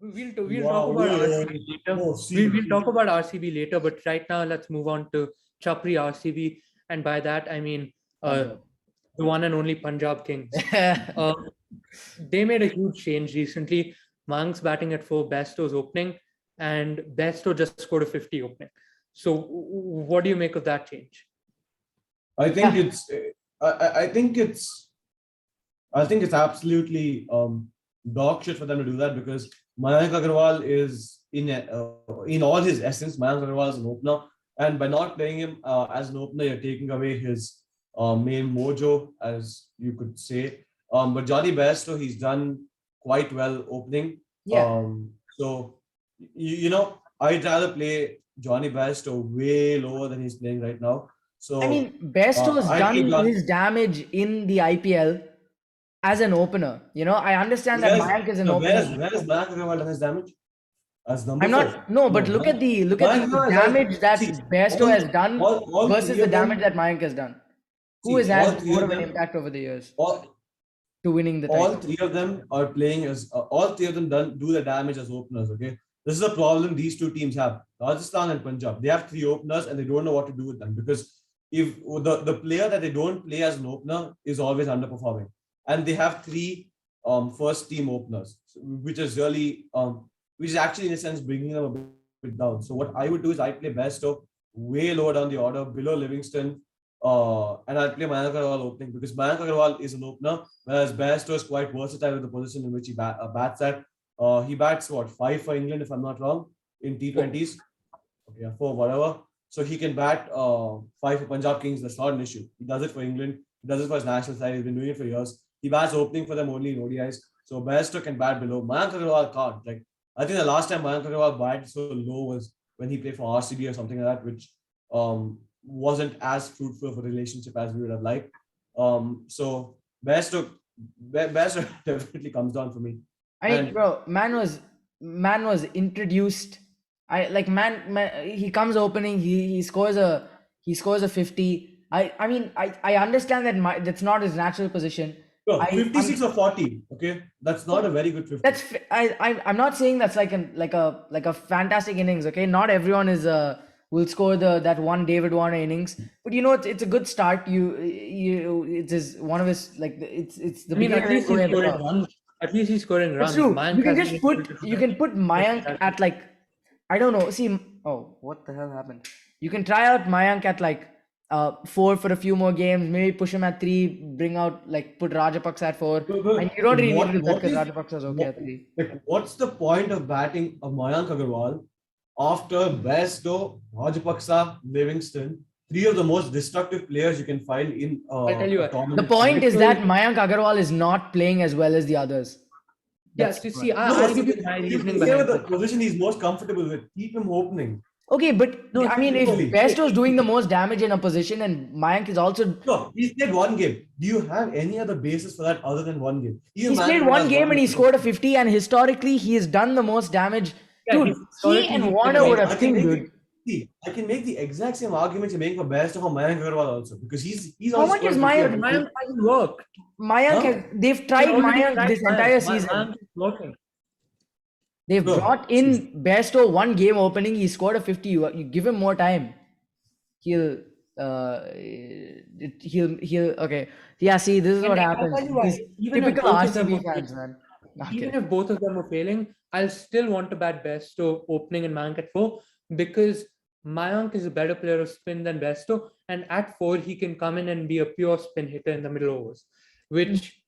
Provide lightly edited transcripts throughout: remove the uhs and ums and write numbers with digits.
we'll talk Wow. about RCB later. Oh, We'll see. talk about RCB later, but right now let's move on to Chapri RCB, and by that I mean Punjab. the one and only Punjab Kings. Uh, they made a huge change recently. Mank's batting at 4, Bairstow's opening, and Bairstow just scored a 50 opening. So, what do you make of that change? I think Yeah. it's. I think it's. I think it's absolutely dog shit for them to do that because Mayank Agarwal is in all his essence. Mayank Agarwal is an opener, and by not playing him as an opener, you're taking away his main mojo, as you could say. But Johnny Bairstow, he's done quite well opening. Yeah. So I'd rather play Johnny Bairstow way lower than he's playing right now. I So mean, Bairstow's I done play John. his damage in the IPL as an opener. I understand that Mayank is an opener. Where is Mayank Agarwal done his damage? As number I'm 4. not no, but look at the Mayank Agarwal has damage that see, Bairstow has done all versus three the of them. damage that Mayank has done. Who See, has all had three more of of an them. impact over the years All, to winning the all title? three of them are playing as all three of them do the damage as openers. Okay, this is a problem these two teams have. Rajasthan and Punjab. They have 3 openers and they don't know what to do with them because if the player that they don't play as an opener is always underperforming, and they have 3 first team openers, which is really which is actually in a sense bringing them a bit down. So what I would do is I play Bairstow way lower down the order, below Livingston, and I'll play Mayank Agarwal opening because Mayank Agarwal is an opener, whereas Bairstow is quite versatile with the position in which he bats at. He bats 5 for England, if I'm not wrong, in T20s. Okay, 4, whatever. So he can bat 5 for Punjab Kings. That's not an issue. He does it for England. He does it for his national side. He's been doing it for years. He bats opening for them only in ODIs. So Bairstow can bat below. Mayank Agarwal can't. Like, I think the last time Mayank Agarwal batted so low was when he played for RCB or something like that, which wasn't as fruitful of a relationship as we would have liked. So Bairstow definitely comes down for me. I mean, bro, man was introduced. He comes opening. He scores a 50. I mean, I understand that that's not his natural position. No, 56 or 40. Okay, that's not a very good 50. I'm not saying that's like a fantastic innings. Okay, not everyone will score that one David Warner innings, but it's a good start. It's one of his it's the. I mean, beginning at least of he's his career. scoring runs. At least he's scoring runs. It's true. Mayank You can hasn't just been able to do you can put Mayank at I don't know. See, oh, what the hell happened? You can try out Mayank at 4 for a few more games. Maybe push him at 3. Bring out put Rajapaksa at 4. And you don't really need to do that because Rajapaksa is okay at 3. What's the point of batting a Mayank Agarwal after Bairstow, Rajapaksa, Livingston, 3 of the most destructive players you can find in I'll tell you a what. tournament? The point is that Mayank Agarwal is not playing as well as the others. Yes, you see, I'll give you my reasoning behind the that. position he's most comfortable with. Keep him opening. Okay, but No, I mean, if really. Bairstow is doing the most damage in a position and Mayank is also... No, he's played 1 game. Do you have any other basis for that other than 1 game? He's played 1 game and he scored a 50, and historically he has done the most damage. Yeah, Dude, he and Warner would have seen, dude. See, I can make the exact same arguments you're making for Bairstow for Mayank Agarwal also because he's How much is Mayank? Mayank hasn't worked. They've tried Mayank this entire season. Mayank is working. They've brought in Bairstow 1 game opening. He scored a 50. You give him more time. He'll okay. Yeah, see, this is what happens. Typical RCB fans, man. Even if both of them are failing, I'll still want to bat Bairstow opening and Mayank at 4 because Mayank is a better player of spin than Bairstow, and at 4 he can come in and be a pure spin hitter in the middle overs, which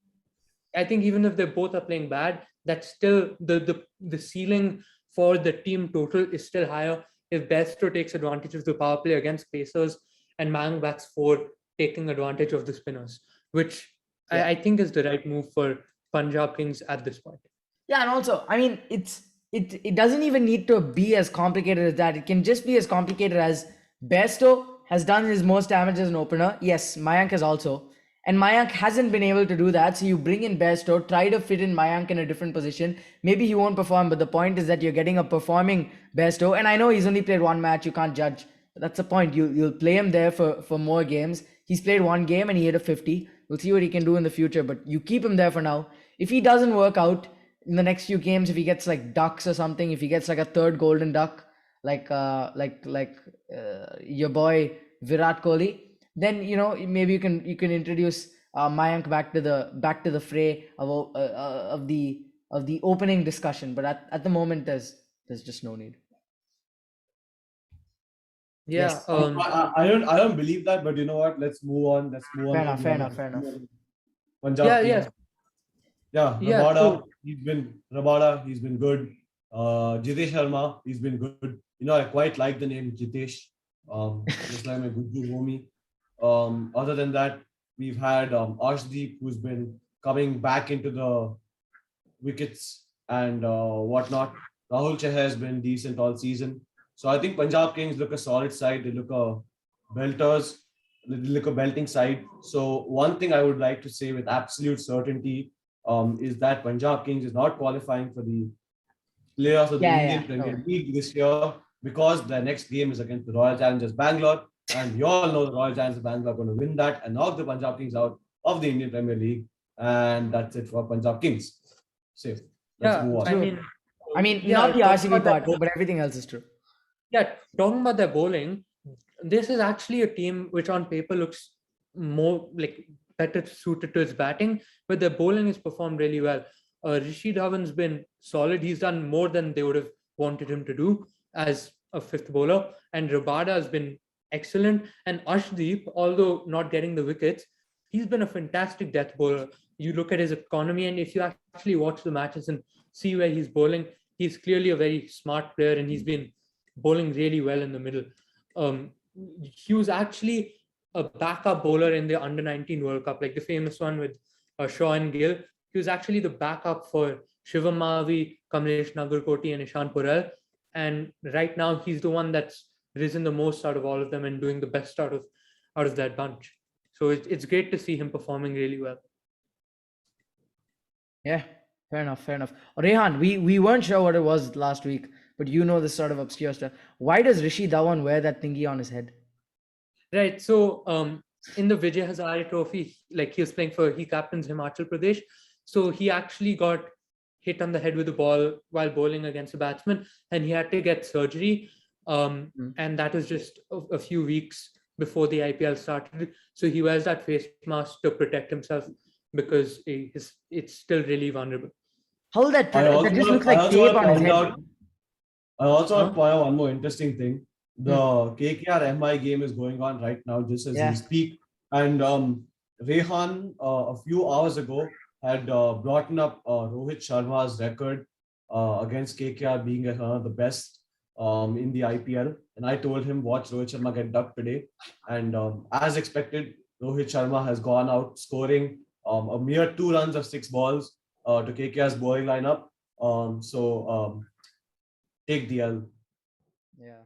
I think even if they both are playing bad, that's still the ceiling for the team total is still higher if Bairstow takes advantage of the power play against Pacers and Mayank bats 4 taking advantage of the spinners, which I think is the right move for Punjab Kings at this point. Yeah, and also, I mean, it doesn't even need to be as complicated as that. It can just be as complicated as Bairstow has done his most damage as an opener. Yes, Mayank has also. And Mayank hasn't been able to do that. So you bring in Bairstow, try to fit in Mayank in a different position. Maybe he won't perform, but the point is that you're getting a performing Bairstow. And I know he's only played 1 match. You can't judge. But that's the point. You'll play him there for more games. He's played 1 game and he hit a 50. We'll see what he can do in the future. But you keep him there for now. If he doesn't work out, in the next few games, if he gets like ducks or something, if he gets like a third golden duck, like your boy Virat Kohli, then maybe you can introduce Mayank back to the fray of the opening discussion. But at the moment, there's just no need. Yeah. Yes, I don't believe that, but you know what? Let's move on. Let's move on fair to enough, the fair other enough, fair enough. Yeah. Punjab Yeah. Kings. Yeah, Yeah. Rabada, So he's been good. Jitesh Sharma, he's been good. I quite like the name Jitesh. Just like my Guju homie. Other than that, we've had Arshdeep, who's been coming back into the wickets and whatnot. Rahul Chahar has been decent all season. So I think Punjab Kings look a solid side. They look a belters. They look a belting side. So one thing I would like to say with absolute certainty is that Punjab Kings is not qualifying for the playoffs of the Yeah, Indian yeah, Premier no. League this year because their next game is against the Royal Challengers Bangalore. And you all know the Royal Challengers Bangalore are going to win that and knock the Punjab Kings out of the Indian Premier League. And that's it for Punjab Kings. Safe. Let's yeah, move on. I True. mean, I mean, yeah. not the Talking RCB about that, part, but everything else is true. yeah, talking about their bowling, this is actually a team which on paper looks more like better suited to its batting, but their bowling has performed really well. Rishi Dhawan's been solid. He's done more than they would have wanted him to do as a fifth bowler, and Rabada has been excellent. And Ashdeep, although not getting the wickets, he's been a fantastic death bowler. You look at his economy, and if you actually watch the matches and see where he's bowling, he's clearly a very smart player, and he's been bowling really well in the middle. He was actually a backup bowler in the under 19 World Cup, like the famous one with Shaw and Gill. He was actually the backup for Shivam Mavi, Kamlesh Nagarkoti, and Ishan Purel. And right now, he's the one that's risen the most out of all of them and doing the best out of that bunch. So it's great to see him performing really well. Yeah, fair enough, fair enough. Rehan, we weren't sure what it was last week, but this sort of obscure stuff. Why does Rishi Dhawan wear that thingy on his head? Right. So in the Vijay Hazare Trophy, like he captains Himachal Pradesh. So he actually got hit on the head with a ball while bowling against a batsman, and he had to get surgery. And that was just a few weeks before the IPL started. So he wears that face mask to protect himself because it's still really vulnerable. How will that I that just also looks I like also tape want to on his point head? out I also want Huh? to point out one more interesting thing. The KKR MI game is going on right now, just as we Yeah. speak. And Rehan, a few hours ago, had brought up Rohit Sharma's record against KKR being one of the best in the IPL. And I told him, watch Rohit Sharma get ducked today. And as expected, Rohit Sharma has gone out scoring a mere 2 runs of 6 balls to KKR's bowling lineup. So take the L. Yeah.